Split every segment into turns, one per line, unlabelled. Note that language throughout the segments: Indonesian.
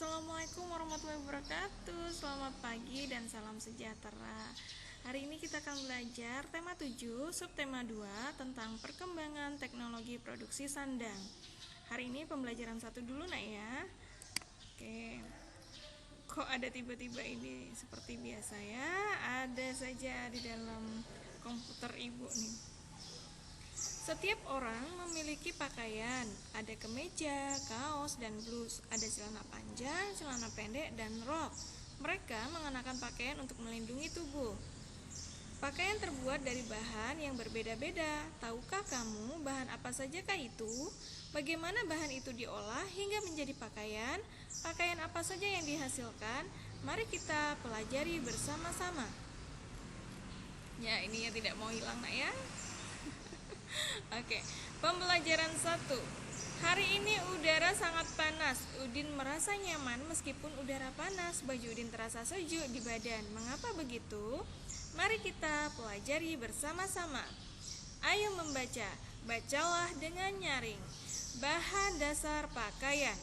Assalamualaikum warahmatullahi wabarakatuh. Selamat pagi dan salam sejahtera. Hari ini kita akan belajar tema 7, subtema 2 tentang perkembangan teknologi produksi sandang. Hari ini pembelajaran 1 dulu nak ya. Oke. Kok ada tiba-tiba ini seperti biasa ya? Ada saja di dalam komputer ibu nih. Setiap orang memiliki pakaian, ada kemeja, kaos, dan blus, ada celana panjang, celana pendek, dan rok. Mereka mengenakan pakaian untuk melindungi tubuh. Pakaian terbuat dari bahan yang berbeda-beda. Tahukah kamu bahan apa sajakah itu? Bagaimana bahan itu diolah hingga menjadi pakaian? Pakaian apa saja yang dihasilkan? Mari kita pelajari bersama-sama. Ya, ini ya tidak mau hilang nak ya. Oke, pembelajaran 1. Hari ini udara sangat panas. Udin merasa nyaman meskipun udara panas. Baju Udin terasa sejuk di badan. Mengapa begitu? Mari kita pelajari bersama-sama. Ayo membaca. Bacalah dengan nyaring. Bahan dasar pakaian.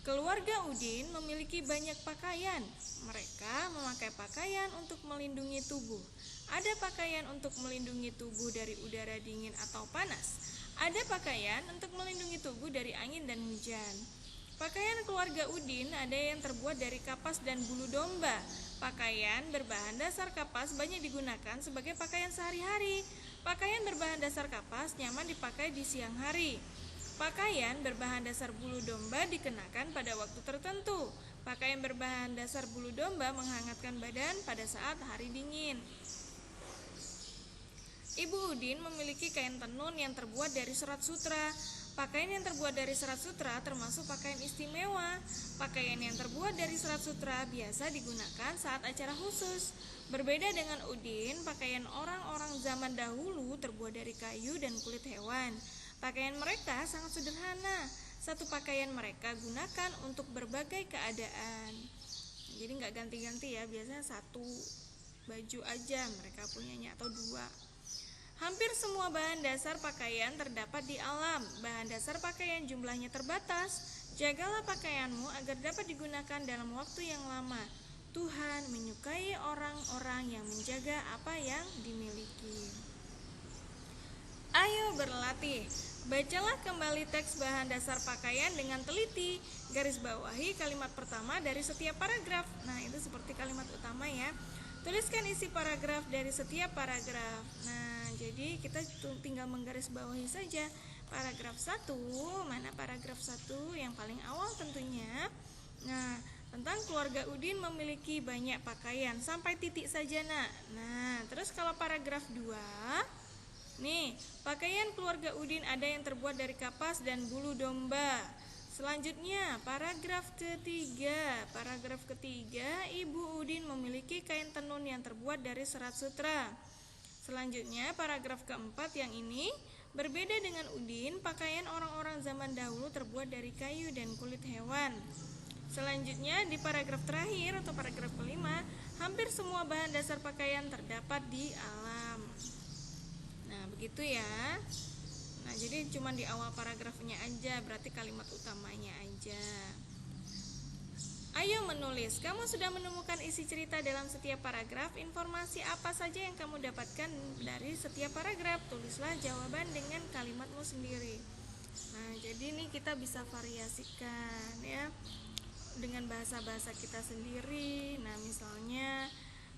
Keluarga Udin memiliki banyak pakaian. Mereka memakai pakaian untuk melindungi tubuh. Ada pakaian untuk melindungi tubuh dari udara dingin atau panas. Ada pakaian untuk melindungi tubuh dari angin dan hujan. Pakaian keluarga Udin ada yang terbuat dari kapas dan bulu domba. Pakaian berbahan dasar kapas banyak digunakan sebagai pakaian sehari-hari. Pakaian berbahan dasar kapas nyaman dipakai di siang hari. Pakaian berbahan dasar bulu domba dikenakan pada waktu tertentu. Pakaian berbahan dasar bulu domba menghangatkan badan pada saat hari dingin. Ibu Udin memiliki kain tenun yang terbuat dari serat sutra. Pakaian yang terbuat dari serat sutra termasuk pakaian istimewa. Pakaian yang terbuat dari serat sutra biasa digunakan saat acara khusus. Berbeda dengan Udin, pakaian orang-orang zaman dahulu terbuat dari kayu dan kulit hewan. Pakaian mereka sangat sederhana. Satu pakaian mereka gunakan untuk berbagai keadaan. Jadi nggak ganti-ganti ya, biasanya satu baju aja mereka punyanya atau dua. Hampir semua bahan dasar pakaian terdapat di alam. Bahan dasar pakaian jumlahnya terbatas. Jagalah pakaianmu agar dapat digunakan dalam waktu yang lama. Tuhan menyukai orang-orang yang menjaga apa yang dimiliki. Ayo berlatih. Bacalah kembali teks bahan dasar pakaian dengan teliti. Garis bawahi kalimat pertama dari setiap paragraf. Nah, itu seperti kalimat utama ya. Tuliskan isi paragraf dari setiap paragraf. Nah, jadi kita tinggal menggarisbawahi saja. Paragraf 1, mana paragraf 1 yang paling awal tentunya. Nah, tentang keluarga Udin memiliki banyak pakaian sampai titik saja nak. Nah, terus kalau paragraf 2, nih, pakaian keluarga Udin ada yang terbuat dari kapas dan bulu domba. Selanjutnya, paragraf ketiga. Paragraf ketiga, Ibu Udin memiliki kain tenun yang terbuat dari serat sutra. Selanjutnya, paragraf keempat yang ini, berbeda dengan Udin, pakaian orang-orang zaman dahulu terbuat dari kayu dan kulit hewan. Selanjutnya, di paragraf terakhir atau paragraf kelima, hampir semua bahan dasar pakaian terdapat di alam. Nah, begitu ya. Nah, jadi cuma di awal paragrafnya aja, berarti kalimat utamanya aja. Ayo menulis. Kamu sudah menemukan isi cerita dalam setiap paragraf. Informasi apa saja yang kamu dapatkan dari setiap paragraf? Tulislah jawaban dengan kalimatmu sendiri. Nah, jadi ini kita bisa variasikan ya dengan bahasa-bahasa kita sendiri. Nah, misalnya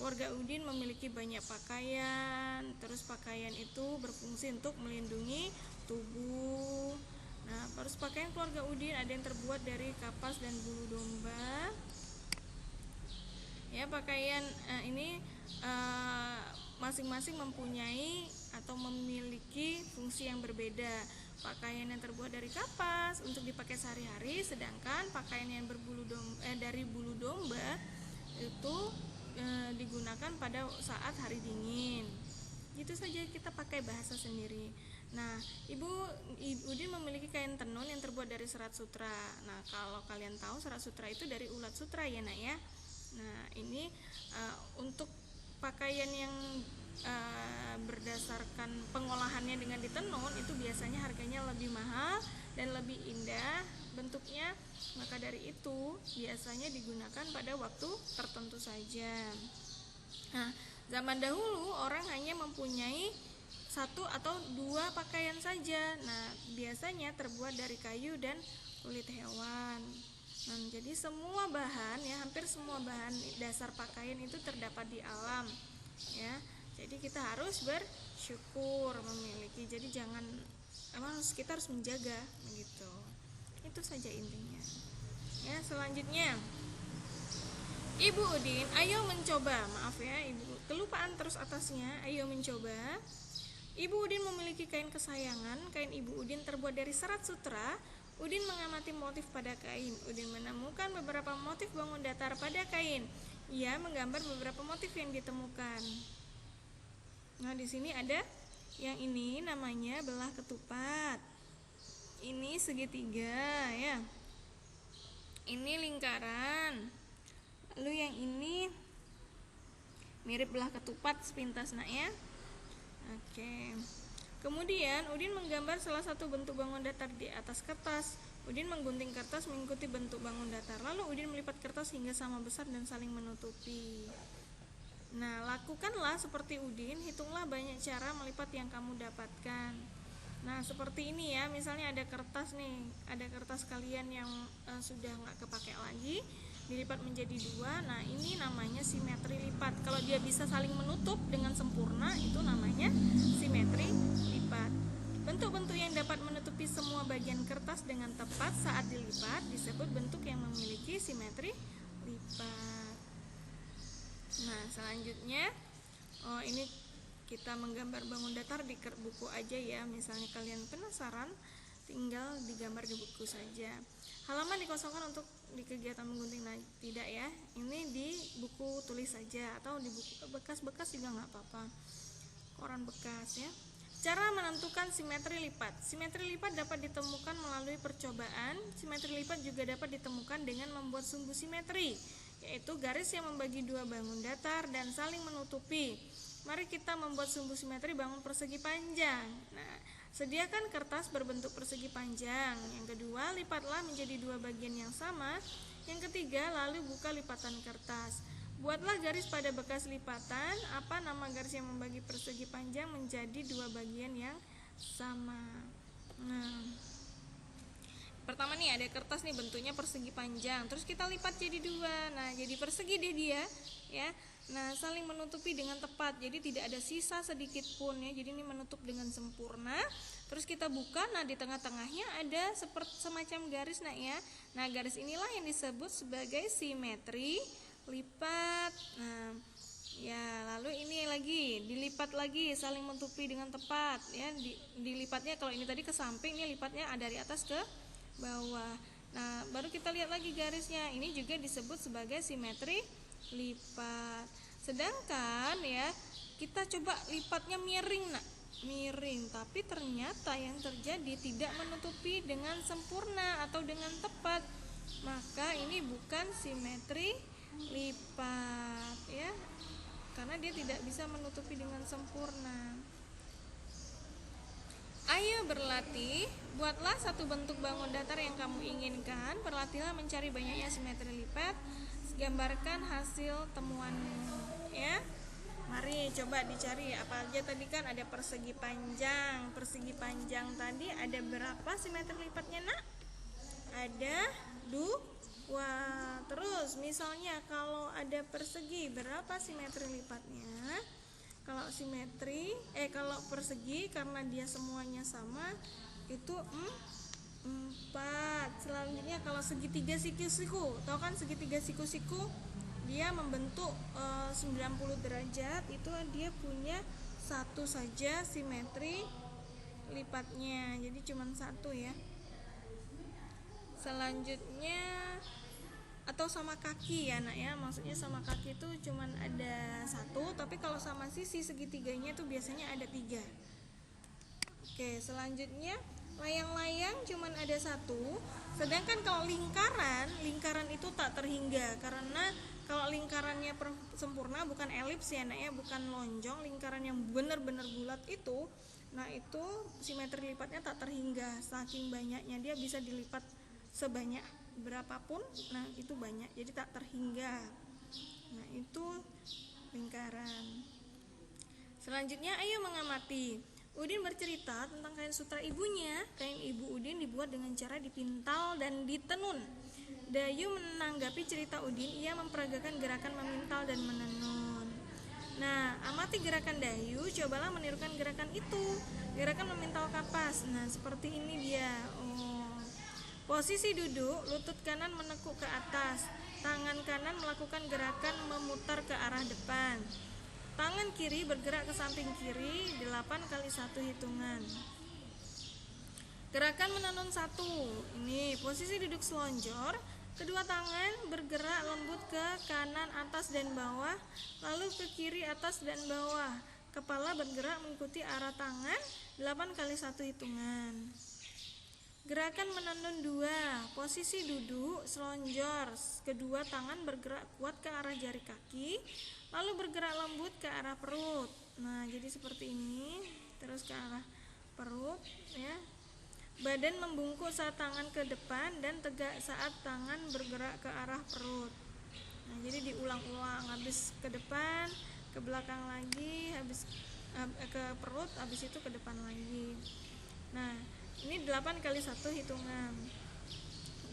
keluarga Udin memiliki banyak pakaian, terus pakaian itu berfungsi untuk melindungi tubuh. Nah, terus pakaian keluarga Udin ada yang terbuat dari kapas dan bulu domba. Ya, pakaian ini masing-masing mempunyai atau memiliki fungsi yang berbeda. Pakaian yang terbuat dari kapas untuk dipakai sehari-hari, sedangkan pakaian yang dari bulu domba itu digunakan pada saat hari dingin. Gitu saja kita pakai bahasa sendiri. Nah, Ibu Udin memiliki kain tenun yang terbuat dari serat sutra. Nah, kalau kalian tahu serat sutra itu dari ulat sutra ya nak ya. Nah, ini untuk pakaian yang berdasarkan pengolahannya dengan ditenun itu biasanya harganya lebih mahal dan lebih indah bentuknya. Maka dari itu biasanya digunakan pada waktu tertentu saja. Nah, zaman dahulu orang hanya mempunyai satu atau dua pakaian saja. Nah, biasanya terbuat dari kayu dan kulit hewan. Nah, jadi semua bahan ya, hampir semua bahan dasar pakaian itu terdapat di alam ya. Jadi kita harus bersyukur memiliki. Jadi kita harus menjaga begitu. Itu saja intinya. Ya, selanjutnya Ibu Udin, ayo mencoba. Maaf ya, Ibu kelupaan terus atasnya. Ayo mencoba. Ibu Udin memiliki kain kesayangan. Kain Ibu Udin terbuat dari serat sutra. Udin mengamati motif pada kain. Udin menemukan beberapa motif bangun datar pada kain. Ia menggambar beberapa motif yang ditemukan. Nah, di sini ada yang ini namanya belah ketupat. Ini segitiga ya. Ini lingkaran. Lalu yang ini mirip belah ketupat sepintas nak ya. Oke. Kemudian Udin menggambar salah satu bentuk bangun datar di atas kertas. Udin menggunting kertas mengikuti bentuk bangun datar. Lalu Udin melipat kertas hingga sama besar dan saling menutupi. Nah, lakukanlah seperti Udin. Hitunglah banyak cara melipat yang kamu dapatkan. Nah, seperti ini ya. Misalnya ada kertas nih, ada kertas kalian yang sudah nggak kepake lagi, dilipat menjadi dua. Nah, ini namanya simetri lipat. Kalau dia bisa saling menutup dengan sempurna, itu namanya simetri lipat. Bentuk-bentuk yang dapat menutupi semua bagian kertas dengan tepat saat dilipat disebut bentuk yang memiliki simetri lipat. Nah, selanjutnya ini kita menggambar bangun datar di buku aja ya. Misalnya kalian penasaran, tinggal digambar di buku saja. Halaman dikosongkan untuk di kegiatan menggunting tidak ya. Ini di buku tulis saja atau di buku bekas-bekas juga nggak apa-apa. Koran bekas ya. Cara menentukan simetri lipat. Simetri lipat dapat ditemukan melalui percobaan. Simetri lipat juga dapat ditemukan dengan membuat sumbu simetri, yaitu garis yang membagi dua bangun datar dan saling menutupi. Mari kita membuat sumbu simetri bangun persegi panjang. Nah, sediakan kertas berbentuk persegi panjang. Yang kedua, lipatlah menjadi dua bagian yang sama. Yang ketiga, lalu buka lipatan kertas. Buatlah garis pada bekas lipatan. Apa nama garis yang membagi persegi panjang menjadi dua bagian yang sama? Nah, pertama nih ada kertas nih bentuknya persegi panjang. Terus kita lipat jadi dua. Nah, jadi persegi deh dia, ya. Nah, saling menutupi dengan tepat. Jadi tidak ada sisa sedikit pun ya. Jadi ini menutup dengan sempurna. Terus kita buka. Nah, di tengah-tengahnya ada semacam garis nak ya. Nah, garis inilah yang disebut sebagai simetri lipat. Nah, ya, lalu ini lagi dilipat lagi, saling menutupi dengan tepat ya. Dilipatnya kalau ini tadi ke samping, ini lipatnya dari atas ke bawah. Nah, baru kita lihat lagi garisnya. Ini juga disebut sebagai simetri lipat. Sedangkan ya, kita coba lipatnya miring nak, miring, tapi ternyata yang terjadi tidak menutupi dengan sempurna atau dengan tepat. Maka ini bukan simetri lipat ya, karena dia tidak bisa menutupi dengan sempurna. Ayo berlatih, buatlah satu bentuk bangun datar yang kamu inginkan. Berlatihlah mencari banyaknya simetri lipat. Gambarkan hasil temuanmu ya. Mari coba dicari apa aja tadi kan ada persegi panjang. Persegi panjang tadi ada berapa simetri lipatnya nak? Ada 2. Terus misalnya kalau ada persegi berapa simetri lipatnya? Kalau kalau persegi karena dia semuanya sama itu 4. Selanjutnya kalau segitiga siku-siku, tahu kan segitiga siku-siku dia membentuk 90 derajat, itu dia punya satu saja simetri lipatnya, jadi cuma satu ya. Selanjutnya atau sama kaki ya nak ya, maksudnya sama kaki itu cuma ada satu, tapi kalau sama sisi segitiganya itu biasanya ada 3. Oke, selanjutnya layang-layang cuman ada satu. Sedangkan kalau lingkaran itu tak terhingga. Karena kalau lingkarannya sempurna, bukan elips ya nak ya, bukan lonjong, lingkaran yang benar-benar bulat itu, nah itu simetri lipatnya tak terhingga. Saking banyaknya dia bisa dilipat sebanyak berapapun, nah itu banyak, jadi tak terhingga. Nah itu lingkaran. Selanjutnya ayo mengamati. Udin bercerita tentang kain sutra ibunya. Kain ibu Udin dibuat dengan cara dipintal dan ditenun. Dayu menanggapi cerita Udin, ia memperagakan gerakan memintal dan menenun. Nah, amati gerakan Dayu, cobalah menirukan gerakan itu. Gerakan memintal kapas. Nah, seperti ini dia. Posisi duduk, lutut kanan menekuk ke atas. Tangan kanan melakukan gerakan memutar ke arah depan. Tangan kiri bergerak ke samping kiri 8 kali 1 hitungan. Gerakan menenun 1. Ini posisi duduk selonjor. Kedua tangan bergerak lembut ke kanan atas dan bawah, lalu ke kiri atas dan bawah. Kepala bergerak mengikuti arah tangan 8 kali 1 hitungan. Gerakan menenun 2. Posisi duduk selonjor. Kedua tangan bergerak kuat ke arah jari kaki, lalu bergerak lembut ke arah perut. Nah, jadi seperti ini, terus ke arah perut ya. Badan membungkuk saat tangan ke depan dan tegak saat tangan bergerak ke arah perut. Nah, jadi diulang-ulang, habis ke depan, ke belakang lagi, habis ke perut, habis itu ke depan lagi. Nah, ini 8 kali 1 hitungan.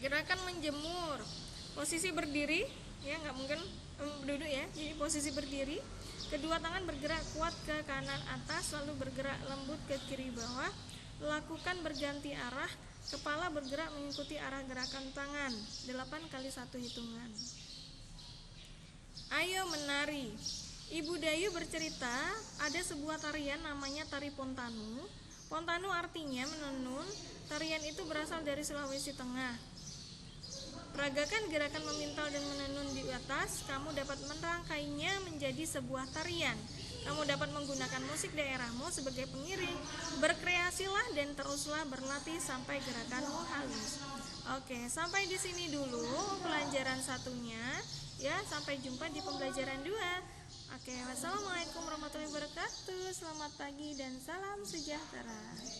Gerakan menjemur. Posisi berdiri, ya nggak mungkin duduk ya. Jadi posisi berdiri, kedua tangan bergerak kuat ke kanan atas, lalu bergerak lembut ke kiri bawah. Lakukan berganti arah, kepala bergerak mengikuti arah gerakan tangan 8 kali 1 hitungan. Ayo menari. Ibu Dayu bercerita ada sebuah tarian namanya tari Pontanu. Pontanu artinya menenun. Tarian itu berasal dari Sulawesi Tengah. Peragakan gerakan memintal dan menenun di atas, kamu dapat merangkainya menjadi sebuah tarian. Kamu dapat menggunakan musik daerahmu sebagai pengiring. Berkreasilah dan teruslah berlatih sampai gerakanmu halus. Oke, sampai di sini dulu pelajaran satunya. Ya, sampai jumpa di pembelajaran 2. Oke, wassalamualaikum warahmatullahi wabarakatuh. Selamat pagi dan salam sejahtera.